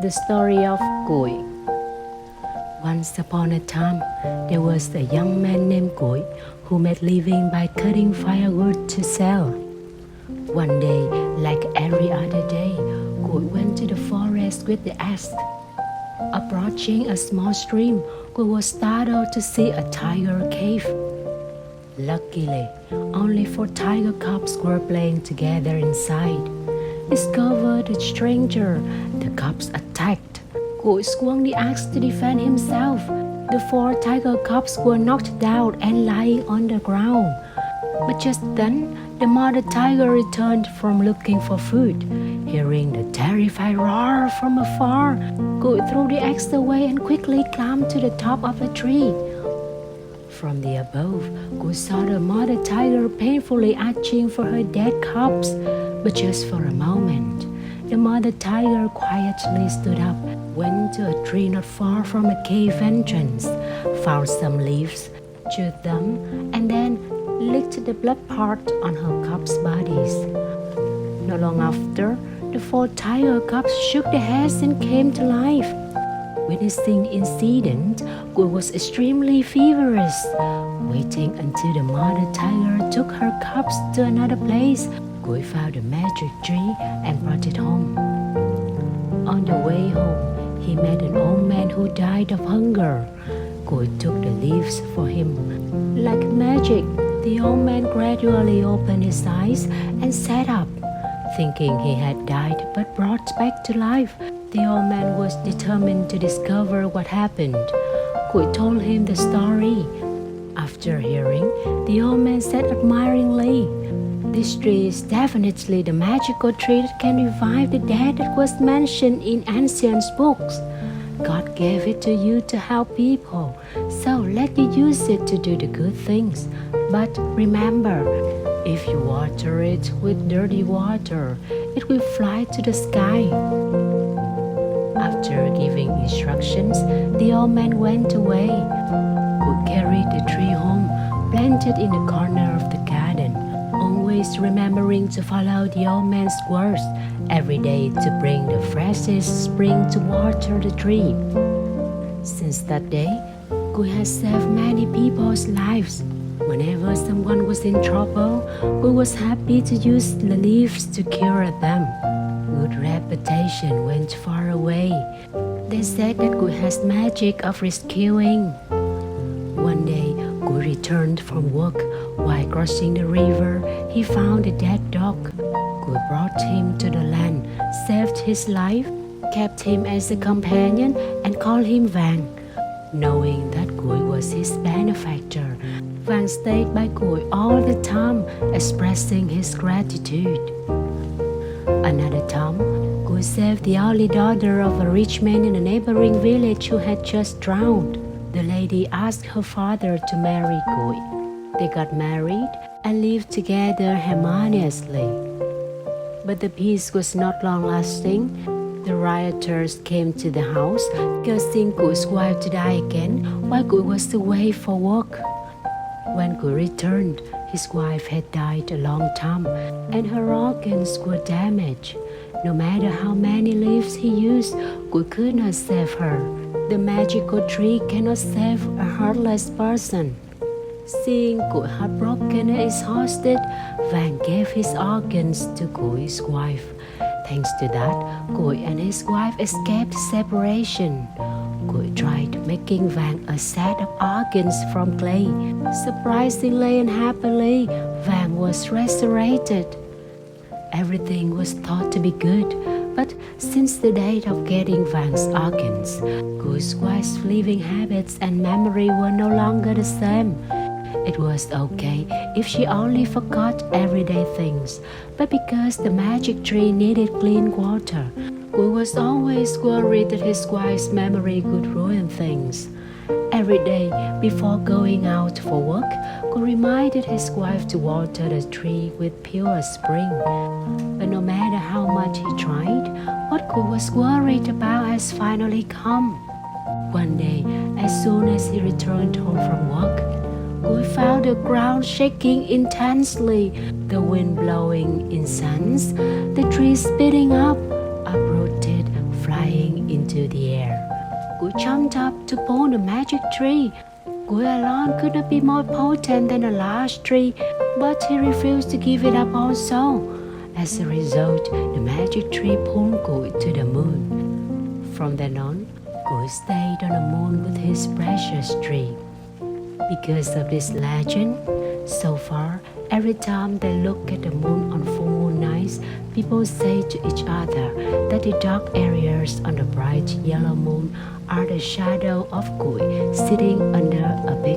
The story of Cuội. Once upon a time, there was a young man named Cuội who made living by cutting firewood to sell. One day, like every other day, Cuội went to the forest with the axe. Approaching a small stream, Cuội was startled to see a tiger cave. Luckily, only 4 tiger cubs were playing together inside. Discovered a stranger, the cubs attacked. Cuội swung the axe to defend himself. The 4 tiger cubs were knocked down and lying on the ground. But just then, the mother tiger returned from looking for food. Hearing the terrified roar from afar, Cuội threw the axe away and quickly climbed to the top of a tree. From the above, Cuội saw the mother tiger painfully arching for her dead cubs. But just for a moment, the mother tiger quietly stood up, went to a tree not far from a cave entrance, found some leaves, chewed them, and then licked the blood part on her cubs' bodies. Not long after, the 4 tiger cubs shook their heads and came to life. Witnessing the incident, Cuội was extremely feverish, waiting until the mother tiger took her cubs to another place. Cuội found a magic tree and brought it home. On the way home, he met an old man who died of hunger. Cuội took the leaves for him. Like magic, the old man gradually opened his eyes and sat up. Thinking he had died but brought back to life, the old man was determined to discover what happened. Cuội told him the story. After hearing, the old man said admiringly, "This tree is definitely the magical tree that can revive the dead that was mentioned in ancient books. God gave it to you to help people, so let you use it to do the good things. But remember, if you water it with dirty water, it will fly to the sky." After giving instructions, the old man went away. Cuội carried the tree home, planted in the corner of the garden, always remembering to follow the old man's words every day to bring the freshest spring to water the tree. Since that day, Cuội has saved many people's lives. Whenever someone was in trouble, Cuội was happy to use the leaves to cure them. Good reputation went far away. They said that Cuội has magic of rescuing. One day, Cuội returned from work. While crossing the river, he found a dead dog. Cuội brought him to the land, saved his life, kept him as a companion, and called him Vàng. Knowing that Cuội was his benefactor, Vàng stayed by Cuội all the time, expressing his gratitude. Another time, Cuội saved the only daughter of a rich man in a neighboring village who had just drowned. The lady asked her father to marry Cuội. They got married and lived together harmoniously. But the peace was not long-lasting. The rioters came to the house, cursing Cuội wife to die again while Cuội was away for work. When Cuội returned, his wife had died a long time, and her organs were damaged. No matter how many leaves he used, Cuội could not save her. The magical tree cannot save a heartless person. Seeing Cuội heartbroken and exhausted, Vàng gave his organs to Cuội wife. Thanks to that, Cuội and his wife escaped separation. Cuội tried making Vàng a set of organs from clay. Surprisingly and happily, Vàng was resurrected. Everything was thought to be good, but since the date of getting Vang's organs, Cuội wife's living habits and memory were no longer the same. It was okay if she only forgot everyday things, but because the magic tree needed clean water, Cuội was always worried that his wife's memory could ruin things. Every day before going out for work, Cuội reminded his wife to water the tree with pure spring. But no matter how much he tried, what Cuội was worried about has finally come. One day, as soon as he returned home from work, Cuội found the ground shaking intensely, the wind blowing incense, the trees speeding up, uprooted, flying flying into the air. Cuội jumped up to pull the magic tree. Cuội alone could not be more potent than a large tree, but he refused to give it up also. As a result, the magic tree pulled Cuội to the moon. From then on, Cuội stayed on the moon with his precious tree. Because of this legend, so far, every time they look at the moon on full moon nights, people say to each other that the dark areas on the bright yellow moon are the shadow of Cuội sitting under a big